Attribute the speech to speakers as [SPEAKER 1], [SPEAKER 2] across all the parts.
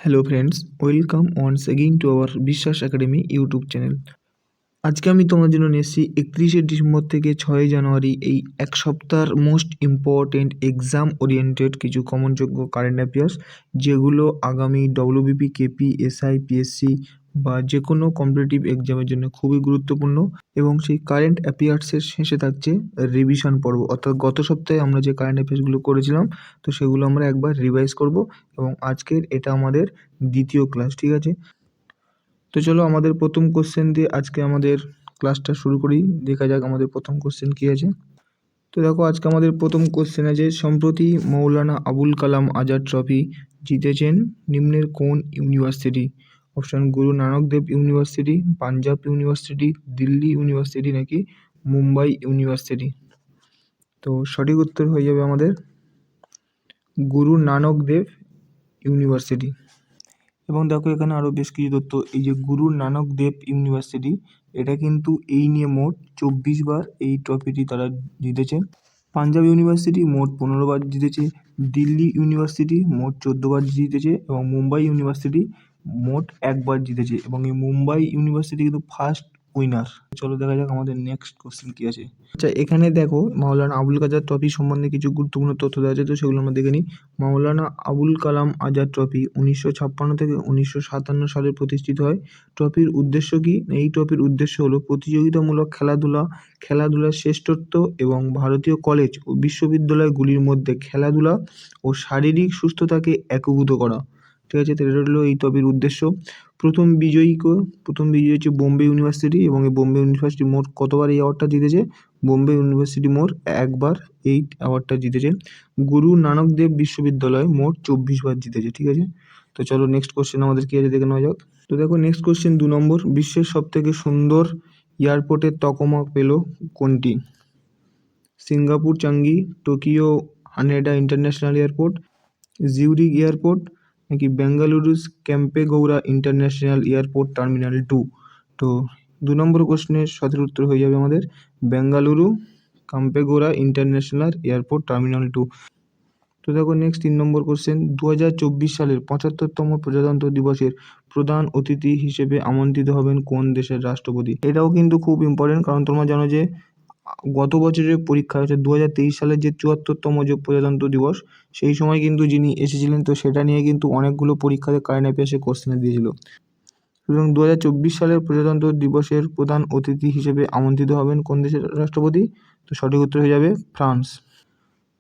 [SPEAKER 1] Hello friends, welcome once again to our Biswas academy YouTube channel. আজকে আমি তোমার জন্য নিয়ে এসেছি 31শে ডিসেম্বর থেকে 6ই জানুয়ারি এই এক সপ্তাহের মোস্ট ইম্পর্টেন্ট এক্সাম ওরিয়েন্টেড কিছু কমনযোগ্য কারেন্ট অ্যাফেয়ার্স, যেগুলো আগামী ডব্লিউবিপি, কেপি, এসআই, পিএসসি বা যে কোনো কম্পিটিটিভ এক্সামের জন্য খুবই গুরুত্বপূর্ণ। এবং সেই কারেন্ট অ্যাফেয়ার্সের শেষে থাকছে রিভিশন পর্ব, অর্থাৎ গত সপ্তাহে আমরা যে কারেন্ট অ্যাফেয়ার্সগুলো করেছিলাম তো সেগুলো আমরা একবার রিভাইজ করব। এবং আজকের এটা আমাদের দ্বিতীয় ক্লাস, ঠিক আছে? তো চলো আমাদের প্রথম কোশ্চেন দিয়ে আজকে আমাদের ক্লাসটা শুরু করি। দেখা যাক আমাদের প্রথম কোশ্চেন কী আছে। তো দেখো, আজকে আমাদের প্রথম কোশ্চেন আছে, সম্প্রতি মৌলানা আবুল কালাম আজাদ ট্রফি জিতেছেন নিম্নের কোন university? Option: Guru Nanak Dev university, Punjab university, Delhi university নাকি মুম্বাই ইউনিভার্সিটি। তো সঠিক উত্তর হয়ে যাবে আমাদের গুরু নানক দেব ইউনিভার্সিটি। এবং দেখো এখানে আরও বেশ কিছু তথ্য, এই যে গুরু নানক দেব ইউনিভার্সিটি, এটা কিন্তু এই নিয়ে মোট 24 বার এই ট্রফিটি তারা জিতেছে। পাঞ্জাব ইউনিভার্সিটি মোট 15 বার জিতেছে, দিল্লি ইউনিভার্সিটি মোট 14 বার জিতেছে এবং মুম্বাই ইউনিভার্সিটি মোট একবার জিতেছে। এবং এই মুম্বাই ইউনিভার্সিটি কিন্তু ফার্স্ট উইনার। চলো দেখা যাক আমাদের নেক্সট কোশ্চেন কী আছে। আচ্ছা, এখানে দেখো মাওলানা আবুল কালাম ট্রফি সম্বন্ধে কিছু গুরুত্বপূর্ণ তথ্য দেওয়া আছে, তো সেগুলো আমরা দেখে নিই। মাওলানা আবুল কালাম আজাদ ট্রফি 1956 থেকে 1957 সালে প্রতিষ্ঠিত হয়। ট্রফির উদ্দেশ্য কী? এই ট্রফির উদ্দেশ্য হলো প্রতিযোগিতামূলক খেলাধুলার শ্রেষ্ঠত্ব এবং ভারতীয় কলেজ ও বিশ্ববিদ্যালয়গুলির মধ্যে খেলাধুলা ও শারীরিক সুস্থতাকে একীভূত করা। ঠিক আছে, তো এটা হলো এই ট্রফির উদ্দেশ্য। প্রথম বিজয়ী হচ্ছে বোম্বে ইউনিভার্সিটি, এবং এই বোম্বে ইউনিভার্সিটি মোট কতবার এই অ্যাওয়ার্ডটা জিতেছে? বোম্বে ইউনিভার্সিটি মোট একবার এই অ্যাওয়ার্ডটা জিতেছে। গুরু নানক দেব বিশ্ববিদ্যালয় মোট 24 বার জিতেছে। ঠিক আছে, তো চলো নেক্সট কোশ্চেন আমাদের কী আছে দেখে নেওয়া যাক। তো দেখো নেক্সট কোশ্চেন 2 নম্বর, বিশ্বের সবথেকে সুন্দর এয়ারপোর্টের তকমা পেল কোনটি? Singapore Changi, Tokyo Haneda international airport, Zurich airport নাকি Bengaluru's Kempegowda international airport terminal 2। তো 2 নম্বর কোশ্চেনের সঠিক উত্তর হয়ে যাবে আমাদের বেঙ্গালুরু ক্যাম্পেগৌড়া ইন্টারন্যাশনাল এয়ারপোর্ট টার্মিনাল 2। তো দেখো নেক্সট 3 নম্বর কোশ্চেন, 2024 সালের 75তম প্রজাতন্ত্র দিবসের প্রধান অতিথি হিসেবে আমন্ত্রিত হবেন কোন দেশের রাষ্ট্রপতি? এটাও কিন্তু খুব ইম্পর্টেন্ট, কারণ তোমরা জানো যে গত বছরের পরীক্ষা হচ্ছে 2023 সালের যে 74তম যে প্রজাতন্ত্র দিবস, সেই সময় কিন্তু যিনি এসেছিলেন, তো সেটা নিয়ে কিন্তু অনেকগুলো পরীক্ষাতে কারেন্ট অ্যাফেয়ার্সে কোশ্চেনে দিয়েছিল। সুতরাং 2024 সালের প্রজাতন্ত্র দিবসের প্রধান অতিথি হিসেবে আমন্ত্রিত হবেন কোন দেশের রাষ্ট্রপতি? তো সঠিক উত্তর হয়ে যাবে ফ্রান্স।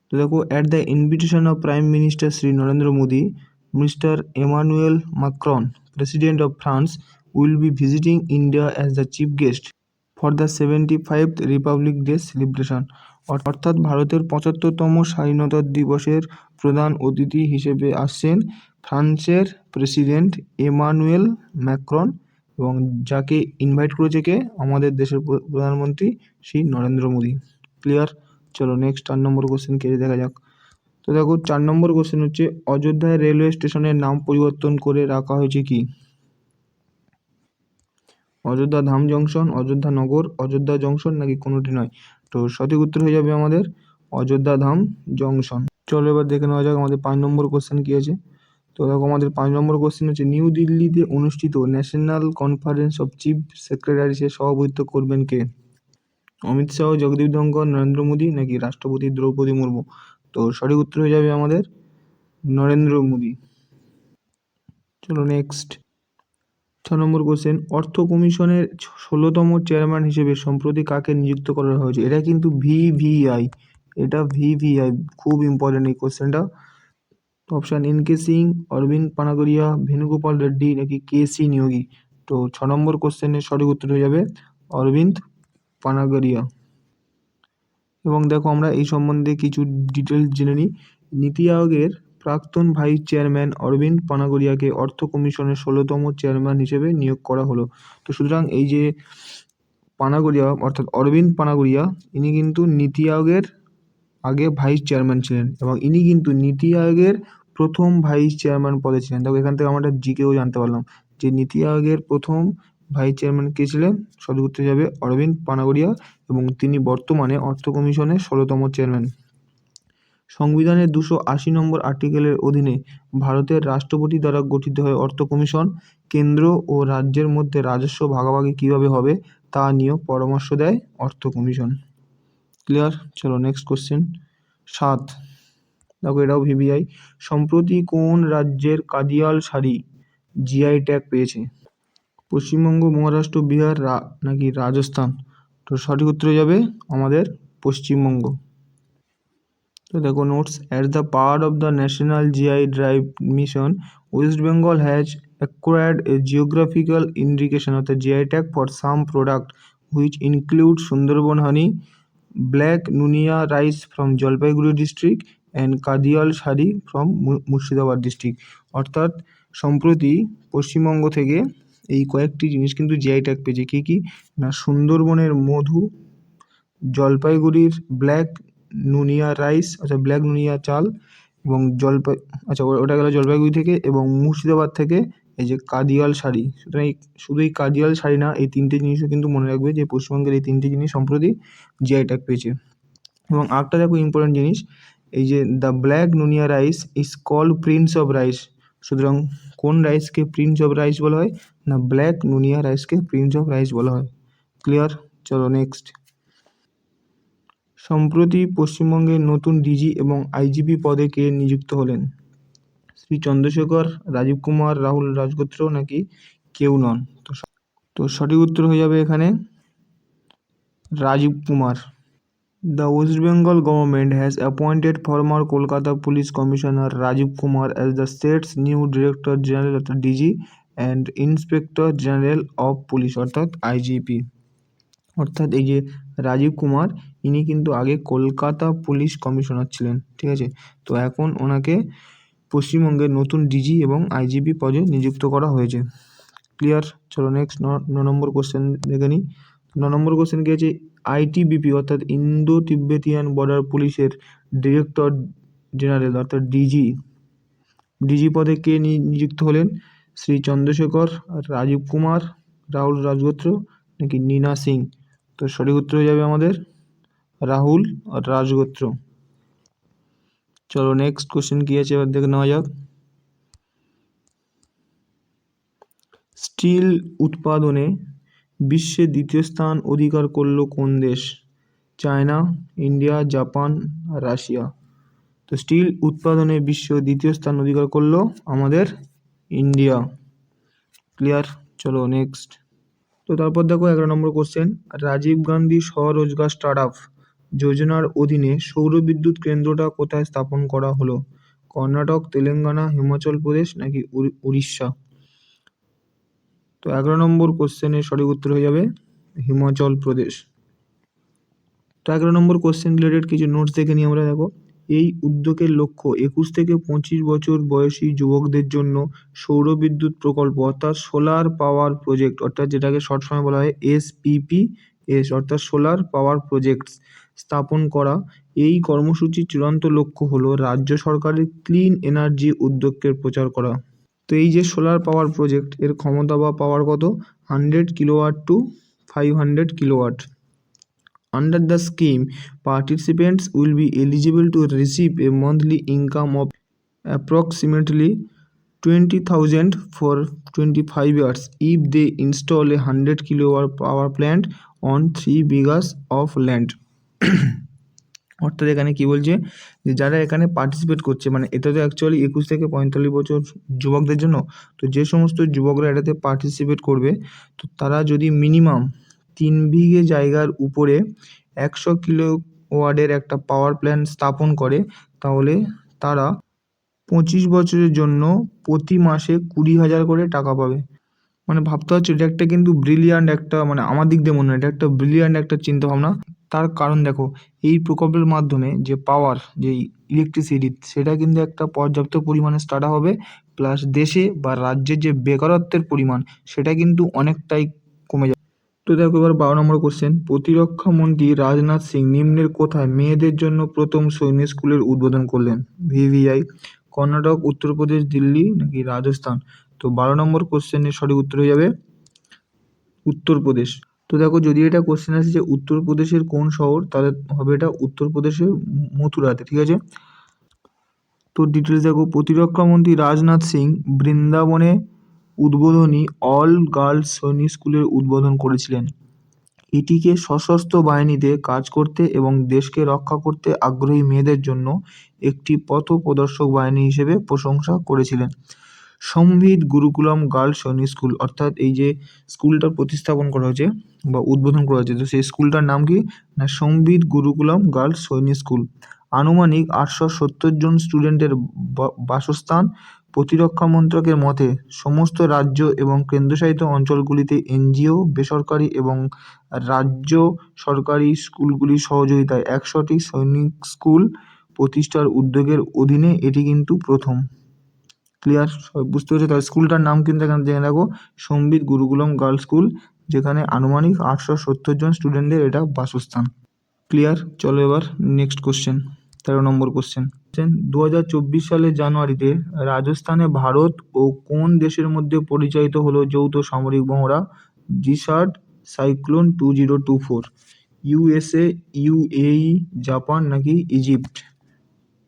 [SPEAKER 1] তো দেখো, at the invitation of prime minister Shri Narendra Modi, mister Emmanuel Macron, president of France, will be visiting India as the chief guest for the 75th republic day celebration. অর্থাৎ ভারতের 75তম স্বাধীনতা দিবসের প্রধান অতিথি হিসেবে আসছেন ফ্রান্সের প্রেসিডেন্ট এমানুয়েল ম্যাক্রন, এবং যাকে ইনভাইট করেছে কে? আমাদের দেশের প্রধানমন্ত্রী শ্রী নরেন্দ্র মোদী। ক্লিয়ার? চলো নেক্সট 4 নম্বর কোশ্চেন কে দেখা যাক। তো দেখো 4 নম্বর কোশ্চেন হচ্ছে, অযোধ্যায় রেলওয়ে স্টেশনের নাম পরিবর্তন করে রাখা হয়েছে কি? অযোধ্যা ধাম জংশন, অযোধ্যা নগর, অযোধ্যা জংশন নাকি কোনোটি নয়। তো সঠিক উত্তর হয়ে যাবে আমাদের অযোধ্যা ধাম জংশন। চলো এবার দেখে নেওয়া যাক আমাদের 5 নম্বর কোশ্চেন কী আছে। তো দেখো আমাদের 5 নম্বর কোশ্চেন হচ্ছে, নিউ দিল্লিতে অনুষ্ঠিত ন্যাশনাল কনফারেন্স অফ চিফ সেক্রেটারিসের সভাপতিত্ব করবেন কে? অমিত শাহ, জগদীপ ধনখড়, নরেন্দ্র মোদী নাকি রাষ্ট্রপতি দ্রৌপদী মুর্মু। তো সঠিক উত্তর হয়ে যাবে আমাদের নরেন্দ্র মোদী। চলো নেক্সট 6 নম্বর কোশ্চেন, অর্থ কমিশনের 16তম চেয়ারম্যান হিসেবে সম্প্রতি কাকে নিযুক্ত করা হয়েছে? এটা কিন্তু ভিভিআই, এটা ভিভিআই, খুব ইম্পর্টেন্ট এই কোশ্চেনটা। অপশান: এন.কে সিং, অরবিন্দ পানাগরিয়া, ভেনুগোপাল রেড্ডি নাকি কে.সি. নিয়োগী। তো 6 নম্বর কোশ্চেনের সঠিক উত্তর হয়ে যাবে অরবিন্দ পানাগরিয়া। এবং দেখো আমরা এই সম্বন্ধে কিছু ডিটেলস জেনে নিই। নীতি আয়োগের প্রাক্তন ভাইস চেয়ারম্যান অরবিন্দ পানাগরিয়াকে অর্থ কমিশনের 16তম চেয়ারম্যান হিসেবে নিয়োগ করা হলো। তো সুতরাং এই যে পানাগরিয়া অর্থাৎ অরবিন্দ পানাগরিয়া, ইনি কিন্তু নীতি আয়োগের আগে ভাইস চেয়ারম্যান ছিলেন, এবং ইনি কিন্তু নীতি আয়োগের প্রথম ভাইস চেয়ারম্যান পদে ছিলেন। দেখো এখান থেকে আমরা জিকেও জানতে পারলাম যে নীতি আয়োগের প্রথম ভাইস চেয়ারম্যান কে ছিলেন? সঠিক উত্তর যাবে অরবিন্দ পানাগরিয়া, এবং তিনি বর্তমানে অর্থ কমিশনের 16তম চেয়ারম্যান। সংবিধানের 280 নম্বর আর্টিকেলের অধীনে ভারতের রাষ্ট্রপতি দ্বারা গঠিত হয় অর্থ কমিশন কেন্দ্র ও রাজ্যের মধ্যে রাজস্ব ভাগাভাগি কীভাবে হবে তা নিয়েও পরামর্শ দেয় অর্থ কমিশন। ক্লিয়ার? চলো নেক্সট কোশ্চেন 7। দেখো এটাও ভিভিআই। সম্প্রতি কোন রাজ্যের কাদিয়াল শাড়ি জিআই ট্যাগ পেয়েছে? পশ্চিমবঙ্গ, মহারাষ্ট্র, বিহার নাকি রাজস্থান? তো সঠিক উত্তর হয়ে যাবে আমাদের পশ্চিমবঙ্গ। তো দেখো notes, at the part of the national GI drive mission West Bengal has acquired a geographical indication of the GI tag for some product which include Sundarban honey, black nunia rice from Jalpaiguri district and Kadiyal sari from Murshidabad district. অর্থাৎ সম্প্রতি পশ্চিমবঙ্গ থেকে এই কয়েকটি জিনিস কিন্তু GI tag পেয়েছে। কী কী না, সুন্দরবনের মধু, জলপাইগুড়ির ব্ল্যাক নুনিয়া রাইস, ব্ল্যাক নুনিয়া চাল এবং ওটা গেল জলপাইগুড়ি থেকে, এবং মুর্শিদাবাদ থেকে এই যে কাদিয়াল শাড়ি। সুতরাং শুধু এই কাদিয়াল শাড়ি না, এই তিনটে জিনিসও কিন্তু মনে রাখবে যে পশ্চিমবঙ্গের এই তিনটে জিনিস সম্প্রতি জিআই ট্যাগ পেয়েছে। এবং আরেকটা দেখো ইম্পর্টেন্ট জিনিস, এই যে the black Nuniya rice is called prince of rice. সুতরাং কোন রাইসকে প্রিন্স অফ রাইস বলা হয়? না, ব্ল্যাক নুনিয়া রাইসকে প্রিন্স অফ রাইস বলা হয়। ক্লিয়ার? চলো নেক্সট। সম্প্রতি পশ্চিমবঙ্গের নতুন ডিজি এবং আইজিপি পদে কে নিযুক্ত হলেন? শ্রী চন্দ্রশেখর, রাজীব কুমার, রাহুল রাজগোত্র নাকি কেউ নন? তো সঠিক উত্তর হয়ে যাবে এখানে Rajiv Kumar. The West Bengal government has appointed former Kolkata Police Commissioner Rajiv Kumar as the state's new Director General অর্থাৎ DG and Inspector General of Police অর্থাৎ আইজিপি। অর্থাৎ এই যে রাজীব কুমার, ইনি কিন্তু আগে কলকাতা পুলিশ কমিশনার ছিলেন, ঠিক আছে? তো এখন ওনাকে পশ্চিমবঙ্গের নতুন ডিজি এবং আইজিপি পদে নিযুক্ত করা হয়েছে। ক্লিয়ার? চলো নেক্সট 9 নম্বর কোশ্চেন দেখে নিই। 9 নম্বর কোশ্চেন কি আছে, আইটিবিপি অর্থাৎ ইন্দো তিব্বেতিয়ান বর্ডার পুলিশের ডিরেক্টর জেনারেল অর্থাৎ ডিজি পদে কে নিযুক্ত হলেন? শ্রী চন্দ্রশেখর, রাজীব কুমার, রাহুল রাজগোত্র নাকি নীনা সিং? তো সঠিক উত্তর হয়ে যাবে আমাদের রাহুল রাজগোত্র। চলো নেক্সট কোশ্চেন কি আছে এবার দেখে নেওয়া যাক। স্টিল উৎপাদনে বিশ্বে দ্বিতীয় স্থান অধিকার করল কোন দেশ? China, India, Japan, Russia? তো স্টিল উৎপাদনে বিশ্ব দ্বিতীয় স্থান অধিকার করলো আমাদের ইন্ডিয়া। ক্লিয়ার? চলো নেক্সট। তো তারপর দেখো 11 নম্বর কোশ্চেন, রাজীব গান্ধী স্বরোজগার স্টার্টআপ যোজনার অধীনে সৌর বিদ্যুৎ কেন্দ্রটা কোথায় স্থাপন করা হলো? কর্ণাটক, তেলেঙ্গানা, হিমাচল প্রদেশ নাকি উড়িষ্যা? তো 11 নম্বর কোশ্চেনের সঠিক উত্তর হয়ে যাবে হিমাচল প্রদেশ। তো 11 নম্বর কোশ্চেন রিলেটেড কিছু নোটস দেখে নিই আমরা। দেখো, এই উদ্যোগের লক্ষ্য 21 থেকে 25 বছর বয়সী যুবকদের জন্য সৌর বিদ্যুৎ প্রকল্প অর্থাৎ সোলার পাওয়ার প্রজেক্ট অর্থাৎ যেটাকে শর্ট ফর্মে বলা হয় SPPS অর্থাৎ সোলার পাওয়ার প্রজেক্টস স্থাপন করা। এই কর্মসূচির চূড়ান্ত লক্ষ্য হলো রাজ্য সরকারের ক্লিন এনার্জি উদ্যোগকে প্রচার করা। তো এই যে সোলার পাওয়ার প্রজেক্ট, এর ক্ষমতা বা পাওয়ার কত? 100 kilowatt to 500 kilowatt. Under the scheme, participants will be eligible to receive a monthly income of approximately 20,000 for 25 years if they install a 100 kilowatt power plant on 3 বিঘাস of land. অর্থাৎ এখানে কি বলছে যে যারা এখানে পার্টিসিপেট করছে, মানে এটা তো অ্যাকচুয়ালি 21 থেকে 45 বছর যুবকদের জন্য। তো যে সমস্ত যুবকরা এটাতে পার্টিসিপেট করবে, তো তারা যদি মিনিমাম 3 বিঘে জায়গার উপরে 100 কিলোওয়াটের একটা পাওয়ার প্ল্যান্ট স্থাপন করে, তাহলে তারা 25 বছরের জন্য প্রতি মাসে 20,000 করে টাকা পাবে। মানে ভাবতে হচ্ছে এটা একটা কিন্তু ব্রিলিয়ান্ট একটা, মানে আমার দিক দিয়ে মনে হয় এটা একটা ব্রিলিয়ান্ট একটা চিন্তাভাবনা। তার কারণ দেখো, এই প্রকল্পের মাধ্যমে যে পাওয়ার, যে ইলেকট্রিসিটি, সেটা কিন্তু একটা পর্যাপ্ত পরিমাণে স্টার্ট হবে, প্লাস দেশে বা রাজ্যের যে বেকারত্বের পরিমাণ সেটা কিন্তু অনেকটাই কমে যাবে। তো দেখো এবার 12 নম্বর কোশ্চেন, প্রতিরক্ষা মন্ত্রী রাজনাথ সিং নিম্নের কোথায় মেয়েদের জন্য প্রথম সৈন্য স্কুলের উদ্বোধন করলেন? ভিভিআই, কর্ণাটক, উত্তরপ্রদেশ, দিল্লি নাকি রাজস্থান? তো 12 নম্বর কোশ্চেনের সঠিক উত্তর হয়ে যাবে উত্তরপ্রদেশ। তো দেখো, যদি এটা কোশ্চেন আসে যে উত্তরপ্রদেশের কোন শহর, তাহলে হবে এটা উত্তরপ্রদেশের মথুরাতে, ঠিক আছে? তো ডিটেলস দেখো, প্রতিরক্ষা মন্ত্রী রাজনাথ সিং বৃন্দাবনে উদ্বোধনী অল গার্লস সৈনিক স্কুলের উদ্বোধন করেছিলেন। এটিকে সশস্ত্র বাহিনীতে কাজ করতে এবং দেশকে রক্ষা করতে আগ্রহী মেয়েদের জন্য একটি পথপ্রদর্শক বাহিনী হিসেবে প্রশংসা করেছিলেন। সম্বিত গুরুকুলম গার্লস সৈনিক স্কুল, অর্থাৎ এই যে স্কুলটা প্রতিস্থাপন করা হয়েছে বা উদ্বোধন করা হয়েছে, তো সেই স্কুলটার নাম কি না সম্বিত গুরুকুলম গার্লস সৈনিক স্কুল। আনুমানিক 870 জন স্টুডেন্টের বাসস্থান। প্রতিরক্ষা মন্ত্রকের মতে সমস্ত রাজ্য এবং কেন্দ্রশাসিত অঞ্চলগুলিতে এনজিও, বেসরকারি এবং রাজ্য সরকারি স্কুলগুলির সহযোগিতায় 100টি সৈনিক স্কুল প্রতিষ্ঠার উদ্যোগের অধীনে এটি কিন্তু প্রথম। ক্লিয়ার? বুঝতে পেরেছো? তাহলে স্কুলটার নাম কিন্তু এখানে জেনে রাখো, সম্বিত গুরুকুলম গার্লস স্কুল, যেখানে আনুমানিক 870 জন স্টুডেন্টদের এটা বাসস্থান। ক্লিয়ার? চলো এবার নেক্সট কোশ্চেন, 13 নম্বর কোশ্চেন। 2024 সালের জানুয়ারিতে রাজস্থানে ভারত ও কোন দেশের মধ্যে পরিচালিত হলো যৌথ সামরিক মহড়া জিসাট সাইক্লোন 2024? ইউএসএ, ইউএই, জাপান নাকি ইজিপ্ট?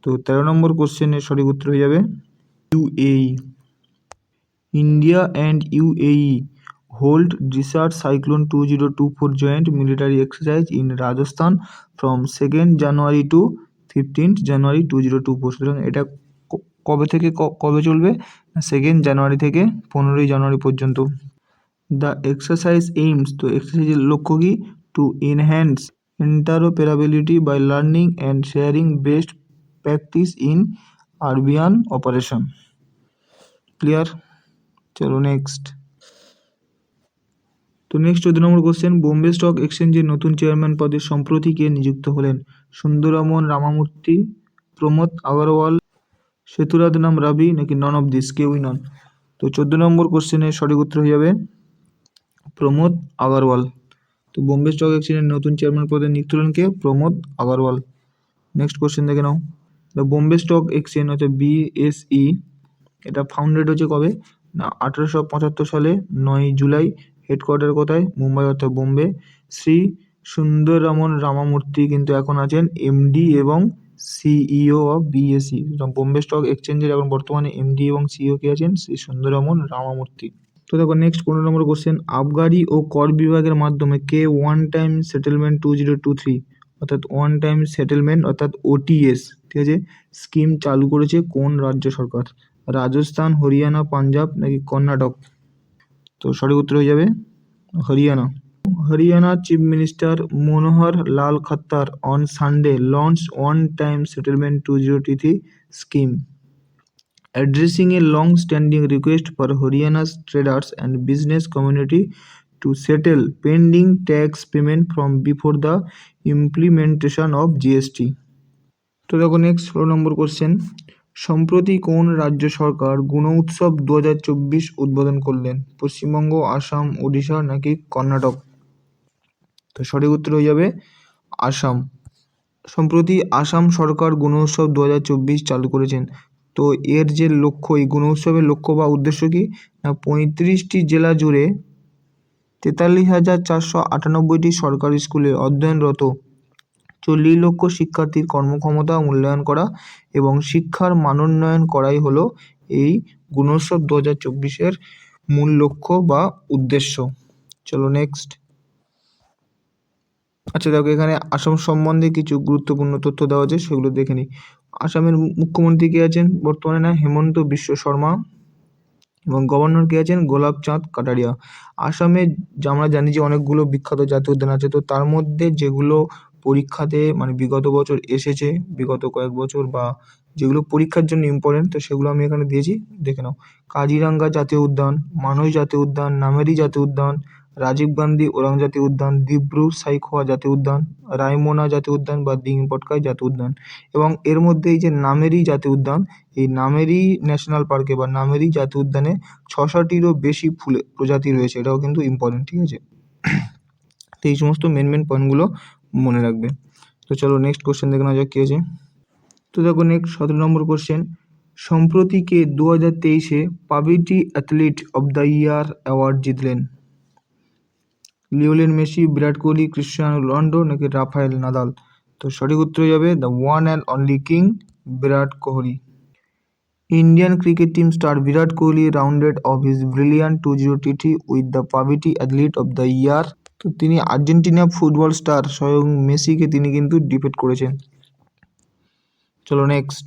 [SPEAKER 1] তো 13 নম্বর কোশ্চেনের সঠিক উত্তর হয়ে যাবে UAE. India and UAE hold Desert Cyclone 2024 joint military exercise in Rajasthan from 2nd January to 15th January 2024. সুতরাং এটা কবে থেকে কবে চলবে? 2nd জানুয়ারি থেকে 15ই জানুয়ারি পর্যন্ত। দ্য এক্সারসাইজ এইমস, তো এক্সারসাইজের লক্ষ্য কি? To enhance interoperability by learning and sharing best practice in Arabian operation. Clear? চলো নেক্সট। তো নেক্সট 14 নম্বর কোশ্চেন, বোম্বে স্টক এক্সচেঞ্জের নতুন চেয়ারম্যান পদে সম্প্রতি কে নিযুক্ত হলেন? সুন্দরমন রামামূর্তি, প্রমোদ আগরওয়াল, সেতুরাতনাম রাবি নাকি নন অফ দিস? কেউই নন। তো 14 নম্বর কোশ্চেনের সঠিক উত্তর হয়ে যাবে প্রমোদ আগরওয়াল। তো বোম্বে স্টক এক্সচেঞ্জের নতুন চেয়ারম্যান পদে নিযুক্ত হলেন কে? প্রমোদ আগরওয়াল। নেক্সট কোশ্চেন দেখে নাও, দ্য বোম্বে স্টক এক্সচেঞ্জ হচ্ছে BSE, এটা ফাউন্ডেড হচ্ছে কবে না 1875 সালে 9 জুলাই। হেডকোয়ার্টার কোথায়? মুম্বাই অর্থাৎ বোম্বে। শ্রী সুন্দররামন রামামূর্তি কিন্তু এখন আছেন MD এবং CEO of BSE। Bombay stock এক্সচেঞ্জের এখন বর্তমানে MD এবং CEO কে আছেন? শ্রী সুন্দররামন রামামূর্তি। তো দেখো নেক্সট 15 নম্বর কোশ্চেন, আবগারি ও কর বিভাগের মাধ্যমে কে ওয়ান টাইম সেটেলমেন্ট 2023 অর্থাৎ ওয়ান টাইম সেটেলমেন্ট অর্থাৎ OTS, ঠিক আছে, স্কিম চালু করেছে কোন রাজ্য সরকার? রাজস্থান, হরিয়ানা, পাঞ্জাব নাকি কর্ণাটক? তো সঠিক উত্তর হয়ে যাবে Haryana. Haryana chief minister Manohar Lal Khatter on Sunday launch one time settlement 2023 scheme, addressing a long-standing request for Haryana's traders and business community to settle pending tax payment from before the implementation of GST. তো দেখো next 16 নম্বর question, সম্প্রতি কোন রাজ্য সরকার গুণ উৎসব 2024 উদ্বোধন করলেন? পশ্চিমবঙ্গ, আসাম, ওড়িশা নাকি কর্ণাটক? তো সঠিক উত্তর হয়ে যাবে আসাম। সম্প্রতি আসাম সরকার গুণ উৎসব 2024 চালু করেছেন। তো এর যে লক্ষ্য, এই গুণ উৎসবের লক্ষ্য বা উদ্দেশ্য কি না 35টি জেলা জুড়ে 43,498টি সরকারি স্কুলে অধ্যয়নরত 40 লক্ষ শিক্ষার্থীর কর্মক্ষমতা মূল্যায়ন করা এবং শিক্ষার মানোন্নয়ন করাই হলো এই গুণোৎসব 2024-এর মূল লক্ষ্য বা উদ্দেশ্য। চলো নেক্সট। আচ্ছা দেখো, এখানে আসাম সম্বন্ধে কিছু গুরুত্বপূর্ণ তথ্য দেওয়া আছে, সেগুলো দেখে নিই। আসামের মুখ্যমন্ত্রী কে আছেন বর্তমানে? না হেমন্ত বিশ্ব শর্মা, এবং গভর্নর কে আছেন গোলাপ চাঁদ কাটারিয়া। আসামে আমরা জানি যে অনেকগুলো বিখ্যাত জাতীয় উদ্যান আছে, তো তার মধ্যে যেগুলো পরীক্ষাতে মানে বিগত বছর এসেছে, বিগত কয়েক বছর বা যেগুলো পরীক্ষার জন্য ইম্পর্টেন্ট, তো সেগুলো আমি এখানে দিয়েছি, দেখে নাও। কাজিরাঙ্গা জাতীয় উদ্যান, মানস জাতীয় উদ্যান, নামেরি জাতীয় উদ্যান, রাজীব গান্ধী ওরাং জাতীয় উদ্যান, দিব্রু সাইখোয়া জাতীয় উদ্যান, রায়মোনা জাতীয় উদ্যান বা দিংপটকাই জাতীয় উদ্যান। এবং এর মধ্যে এই যে নামেরি জাতীয় উদ্যান, এই নামেরি ন্যাশনাল পার্কে বা নামেরি জাতীয় উদ্যানে 600টিরও বেশি ফুলের প্রজাতি রয়েছে, এটাও কিন্তু ইম্পর্টেন্ট, ঠিক আছে। তো এই সমস্ত মেন পয়েন্টগুলো মনে রাখবে। তো চলো নেক্সট কোশ্চেন দেখে নেওয়া যাক কি আছে। তো দেখো নেক্সট 17 নম্বর কোশ্চেন, সম্প্রতি কে 2023-এ Pubity athlete of the year award জিতলেন? Lionel Messi, Virat Kohli, Cristiano Ronaldo নাকি রাফায়েল নাদাল? তো সঠিক উত্তর হয়ে যাবে the one and only king Virat Kohli. Indian cricket team star Virat Kohli rounded off his brilliant 2-0 TT with the Paviti Athlete of the Year। তো তিনি Argentina football star স্বয়ং মেসিকে তিনি কিন্তু ডিফিট করেছেন। চলো নেক্সট।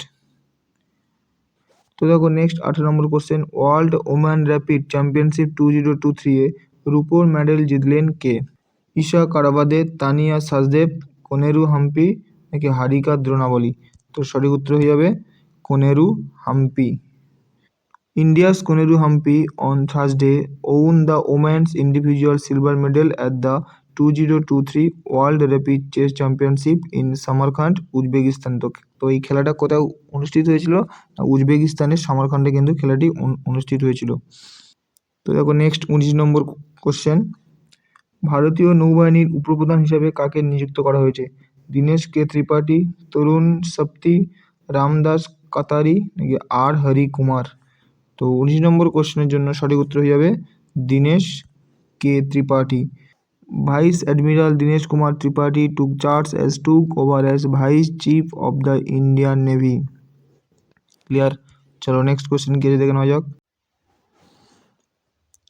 [SPEAKER 1] তো দেখো next 18 number question, world woman rapid championship 2023 এ রুপোর মেডেল জিতলেন কে? ঈশা কারাবাদে, তানিয়া সাজদেব, কোনেরু হাম্পি নাকি হারিকা দ্রোণাবলী? তো সঠিক উত্তর হয়ে যাবে কোনেরু Hampi. India's Koneru Hampi on Thursday won the women's individual silver medal at the 2023 World Rapid Chess Championship in Samarkand, Uzbekistan. তো এই খেলাটা কোথায় অনুষ্ঠিত হয়েছিল? উজবেকিস্তানের সামারকান্ডে কিন্তু খেলাটি অনুষ্ঠিত হয়েছিল। তো দেখো নেক্সট 19 নম্বর কোশ্চেন, ভারতীয় নৌবাহিনীর উপপ্রধান হিসাবে কাকে নিযুক্ত করা হয়েছে? দীনেশ কে ত্রিপাঠী, তরুণ সপ্তি, রামদাস কাতারি নাকি আর হরি কুমার? তো 19 নম্বর কোশ্চেনের জন্য সঠিক উত্তর হয়ে যাবে Dinesh K Tripathi. Vice admiral Dinesh Kumar Tripathi took charge as took over as Vice Chief of the Indian Navy। Clear? চলো নেক্সট কোশ্চেন কি দেখে নেওয়া যাক।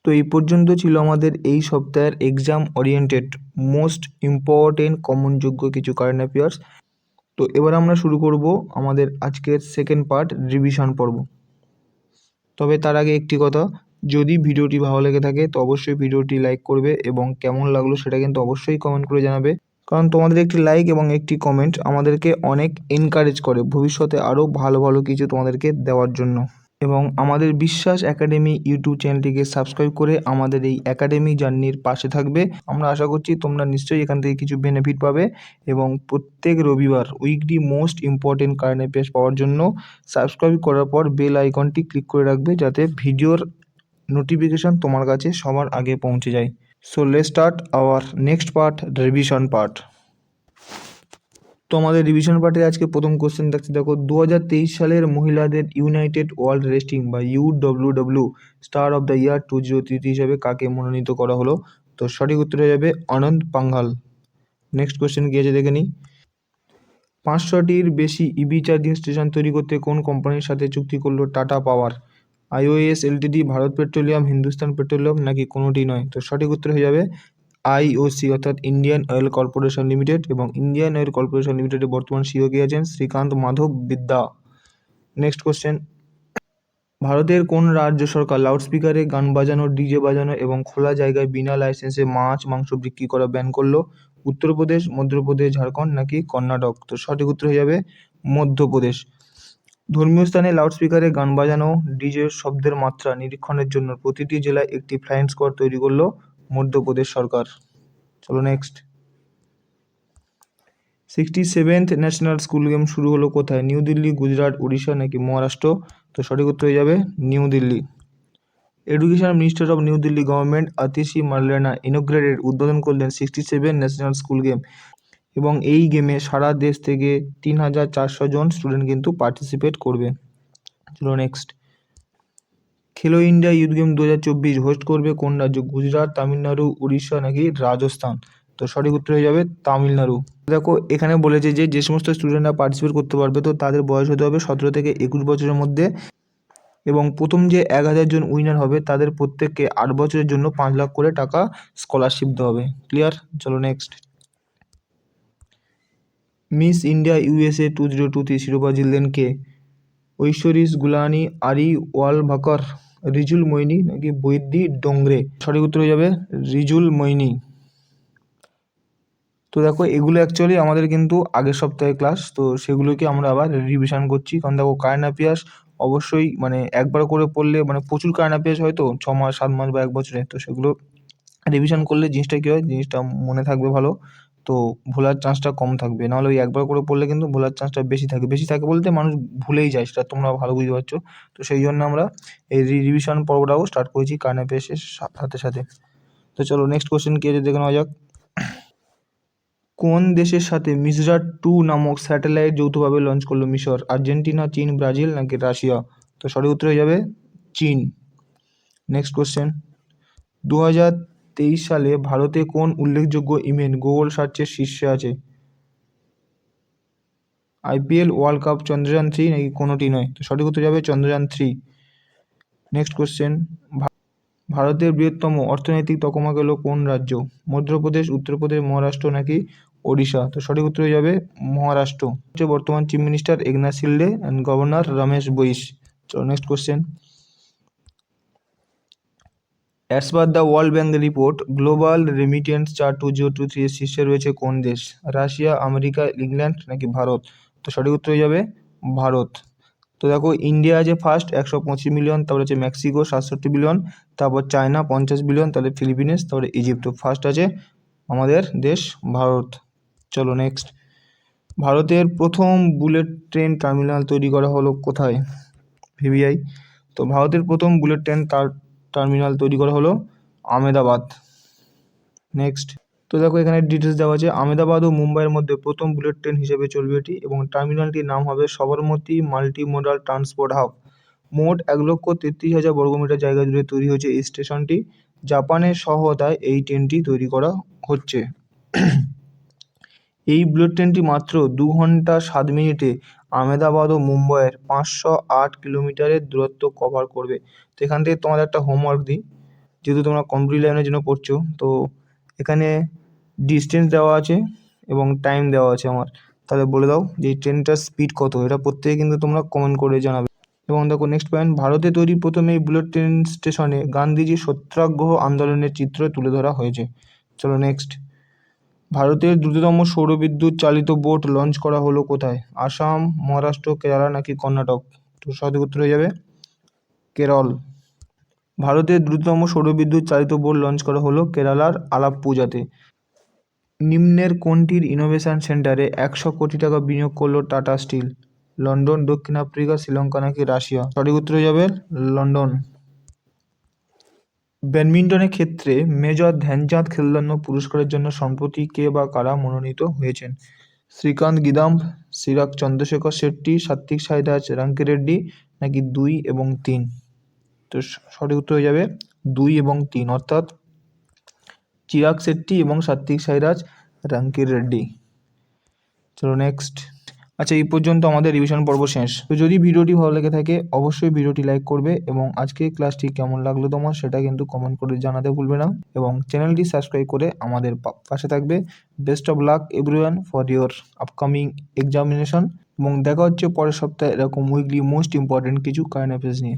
[SPEAKER 1] তো এই পর্যন্ত ছিল আমাদের এই সপ্তাহের এক্সাম ওরিয়েন্টেড মোস্ট ইম্পর্টেন্ট কমনযোগ্য কিছু কারেন্ট অ্যাফেয়ার্স। তো এবার আমরা শুরু করব আমাদের আজকের সেকেন্ড পার্ট রিভিশন পর্ব। তবে তার আগে একটি কথা, যদি ভিডিওটি ভালো লেগে থাকে তো অবশ্যই ভিডিওটি লাইক করবে এবং কেমন লাগলো সেটা কিন্তু অবশ্যই কমেন্ট করে জানাবে, কারণ তোমাদের একটি লাইক এবং একটি কমেন্ট আমাদেরকে অনেক এনকারেজ করে ভবিষ্যতে আরও ভালো ভালো কিছু তোমাদেরকে দেওয়ার জন্য। এবং আমাদের বিশ্বাস একাডেমি ইউটিউব চ্যানেলটিকে সাবস্ক্রাইব করে আমাদের এই একাডেমি জার্নির পাশে থাকবে। আমরা আশা করছি তোমরা নিশ্চয়ই এখান থেকে কিছু বেনিফিট পাবে এবং প্রত্যেক রবিবার weekly most important current affairs পাওয়ার জন্য সাবস্ক্রাইব করার পর বেল আইকনটি ক্লিক করে রাখবে, যাতে ভিডিওর নোটিফিকেশান তোমার কাছে সবার আগে পৌঁছে যায়। So let's start our next part, revision part. তো আমাদের রিভিশন পার্টে আজকে প্রথম কোশ্চেন দেখছি, দেখো 2023 সালের মহিলাদের ইউনাইটেড ওয়ার্ল্ড রেসলিং বা UWW star of the year 2023 হিসাবে কাকে মনোনীত করা হলো? তো সঠিক উত্তর হয়ে যাবে আনন্দ পাঙ্ঘাল। নেক্সট কোশ্চেন কি আছে দেখে নিই। 500টির বেশি ইভি চার্জিং স্টেশন তৈরি করতে কোন কোম্পানির সাথে চুক্তি করলো টাটা পাওয়ার? IOS LTD, Bharat petroleum, Hindustan petroleum নাকি কোনোটি নয়? তো সঠিক উত্তর হয়ে যাবে IOC অর্থাৎ ইন্ডিয়ান অয়েল কর্পোরেশন লিমিটেড। এবং ইন্ডিয়ান অয়েল কর্পোরেশন লিমিটেডের বর্তমান সিইও কে আছেন শ্রীকান্ত মাধব বিদ্যা। নেক্সট কোশ্চেন, ভারতের কোন রাজ্য সরকার লাউডস্পিকারে গান বাজানো, ডিজে বাজানো এবং খোলা জায়গায় বিনা লাইসেন্সে মাছ মাংস বিক্রি করা ব্যান করলো? উত্তরপ্রদেশ, মধ্যপ্রদেশ, ঝাড়খণ্ড নাকি কর্ণাটক? তো সঠিক উত্তর হয়ে যাবে মধ্যপ্রদেশ। ধর্মীয় স্থানে লাউডস্পিকারে গান বাজানো, ডিজের শব্দের মাত্রা নিরীক্ষণের জন্য প্রতিটি জেলায় একটি ফ্লাইং স্কোয়াড তৈরি করলো মধ্যপ্রদেশ সরকার। চলো next. 67th national school game শুরু হলো কোথায়? নিউ দিল্লি, গুজরাট, উড়িষ্যা নাকি মহারাষ্ট্র? তো সঠিক উত্তর হয়ে যাবে new Delhi. Education minister of new Delhi government Atishi Marlena ইনোগ্রেটেড উদ্বোধন করলেন 67 ন্যাশনাল স্কুল গেম, এবং এই গেমে সারা দেশ থেকে 3400 জন স্টুডেন্ট কিন্তু পার্টিসিপেট করবে। চলো নেক্সট। খেলো ইন্ডিয়া ইউথ গেম 2024 হোস্ট করবে কোন রাজ্য? গুজরাট, তামিলনাড়ু, উড়িষ্যা নাকি রাজস্থান? তো সঠিক উত্তর হয়ে যাবে তামিলনাড়ু। দেখো এখানে বলেছে যে সমস্ত স্টুডেন্টরা পার্টিসিপেট করতে পারবে, তো তাদের বয়স হতে হবে 17 থেকে 21 বছরের মধ্যে, এবং প্রথম যে 1000 জন উইনার হবে তাদের প্রত্যেককে 8 বছরের জন্য 5 লাখ করে টাকা স্কলারশিপ দেওয়া হবে। ক্লিয়ার? চলো নেক্সট। মিস ইন্ডিয়া USA 2023 শিরোপা জিতলেন কে? ঐশ্বরিস গুলানি, আরি ওয়ালভাকর, রিজুল মৈনি নাকি বৈদ্যি ডোংরে? সঠিক উত্তর হয়ে যাবে রিজুল মৈনি। তো দেখো এগুলো অ্যাকচুয়ালি আমাদের কিন্তু আগের সপ্তাহে ক্লাস, তো সেগুলোকে আমরা আবার রিভিশন করছি, কারণ দেখো কারেন্ট অ্যাফেয়ার্স অবশ্যই মানে একবার করে পড়লে মানে প্রচুর কারেন্ট অ্যাফেয়ার্স হয়তো 6 মাস 7 মাস বা 1 বছরে, তো সেগুলো রিভিশন করলে জিনিসটা কী হয়, জিনিসটা মনে থাকবে ভালো, তো ভোলার চান্সটা কম থাকবে। নাহলে ওই একবার করে পড়লে কিন্তু ভোলার চান্সটা বেশি থাকে বলতে মানুষ ভুলেই যায়, সেটা তোমরা ভালো বুঝতে পারছো। তো সেই জন্য আমরা এই রিভিশন পর্বটাও স্টার্ট করেছি কারেন্ট অ্যাফেয়ার্সের সাথে সাথে। তো চলো নেক্সট কোশ্চেন কি আছে দেখে নেওয়া যাক। কোন দেশের সাথে মিসরাট 2 নামক স্যাটেলাইট যৌথভাবে লঞ্চ করলো মিশর? আর্জেন্টিনা, চীন, ব্রাজিল নাকি রাশিয়া? তো সঠিক উত্তর হয়ে যাবে চীন। নেক্সট কোশ্চেন, 2023 সালে ভারতে কোন উল্লেখযোগ্য ইভেন্ট গুগল সার্চের শীর্ষে আছে? IPL, ওয়ার্ল্ড কাপ, চন্দ্রযান-3 নাকি কোনোটি নয়? তো সঠিক উত্তর যাবে চন্দ্রযান-3। নেক্সট কোশ্চেন, ভারতের বৃহত্তম অর্থনৈতিক তকমা গেল কোন রাজ্য? মধ্যপ্রদেশ, উত্তরপ্রদেশ, মহারাষ্ট্র নাকি ওড়িশা? তো সঠিক উত্তর হয়ে যাবে মহারাষ্ট্র। হচ্ছে বর্তমান chief minister Eknath Shinde and governor Ramesh Bais. চলো next question, as per the world bank report global remittance chart 2023 এর শীর্ষে রয়েছে কোন দেশ? রাশিয়া, আমেরিকা, ইংল্যান্ড নাকি ভারত? তো সঠিক উত্তর হয়ে যাবে ভারত। তো দেখো, ইন্ডিয়া আছে ফার্স্ট 125 মিলিয়ন, তারপর হচ্ছে মেক্সিকো 67 বিলিয়ন, তারপর চায়না 50 বিলিয়ন, তাহলে ফিলিপিন্স, তারপরে ইজিপ্ট। তো ফার্স্ট আছে আমাদের দেশ ভারত। চলো নেক্সট, ভারতের প্রথম বুলেট ট্রেন টার্মিনাল তৈরি করা হলো কোথায়? VVI। তো ভারতের প্রথম বুলেট ট্রেন টার্মিনাল তৈরি করা হলো আহমেদাবাদ। নেক্সট, তো দেখো এখানে ডিটেলস দেওয়া আছে, আহমেদাবাদ ও মুম্বাইয়ের মধ্যে প্রথম বুলেট ট্রেন হিসেবে চলবে এটি, এবং টার্মিনালটির নাম হবে Sabarmati multi modal transport hub. মোট 1,33,000 বর্গমিটার জায়গা জুড়ে তৈরি হয়েছে এই স্টেশনটি। জাপানের সহায়তায় এই ট্রেনটি তৈরি করা হচ্ছে। এই বুলেট ট্রেনটি মাত্র 2 ঘন্টা 7 মিনিটে আহমেদাবাদ ও মুম্বাইয়ের 508 কিলোমিটারের দূরত্ব কভার করবে। তো এখান থেকে তোমাদের একটা হোমওয়ার্ক দিই, যেহেতু তোমরা কম্পিউটার লাইনের জন্য পড়ছো, তো এখানে ডিস্টেন্স দেওয়া আছে এবং টাইম দেওয়া আছে আমার। তাহলে বলে দাও যে এই ট্রেনটার স্পিড কত, এটা প্রত্যেকে কিন্তু তোমরা কমেন্ট করে জানাবে। এবং দেখো নেক্সট পয়েন্ট, ভারতে তৈরি প্রথম এই বুলেট ট্রেন স্টেশনে গান্ধীজির সত্যাগ্রহ আন্দোলনের চিত্র তুলে ধরা হয়েছে। চলো নেক্সট, ভারতের দ্রুততম সৌরবিদ্যুৎ চালিত বোট লঞ্চ করা হলো কোথায়? আসাম, মহারাষ্ট্র, কেরালা নাকি কর্ণাটক? তো সঠিক উত্তর হয়ে যাবে কেরল। ভারতের দ্রুততম সৌরবিদ্যুৎ চালিত বোট লঞ্চ করা হলো কেরালার আলাপ্পুজাতে। নিম্নের কোনটির ইনোভেশন সেন্টারে 100 কোটি টাকা বিনিয়োগ করলো টাটা স্টিল? লন্ডন, দক্ষিণ আফ্রিকা, শ্রীলঙ্কা নাকি রাশিয়া? সঠিক উত্তর হয়ে যাবে লন্ডন। ব্যাডমিন্টনের ক্ষেত্রে মেজর ধ্যানচাঁদ খেলরত্ন পুরস্কারের জন্য সম্প্রতি কে বা কারা মনোনীত হয়েছেন? শ্রীকান্ত গিদাম্ব, চিরাগ চন্দ্রশেখর শেট্টি, সাত্বিক সাইরাজ রাঙ্কিরেড্ডি নাকি 2 এবং 3? তো সঠিক উত্তর হয়ে যাবে 2 এবং 3, অর্থাৎ চিরাগ শেট্টি এবং সাত্বিক সাইরাজ রাঙ্কিরেড্ডি। চলো নেক্সট, আচ্ছা এই পর্যন্ত আমাদের রিভিশন পর্ব শেষ। তো যদি ভিডিওটি ভালো লেগে থাকে অবশ্যই ভিডিওটি লাইক করবে, এবং আজকের ক্লাসটি কেমন লাগলো তোমার সেটা কিন্তু কমেন্ট করে জানাতে ভুলবে না, এবং চ্যানেলটি সাবস্ক্রাইব করে আমাদের পাশে থাকবে। Best of luck everyone for your upcoming examination, এবং দেখা হচ্ছে পরের সপ্তাহে এরকম উইকলি মোস্ট ইম্পর্টেন্ট কিছু কারেন্ট অ্যাফেয়ার্স নিয়ে।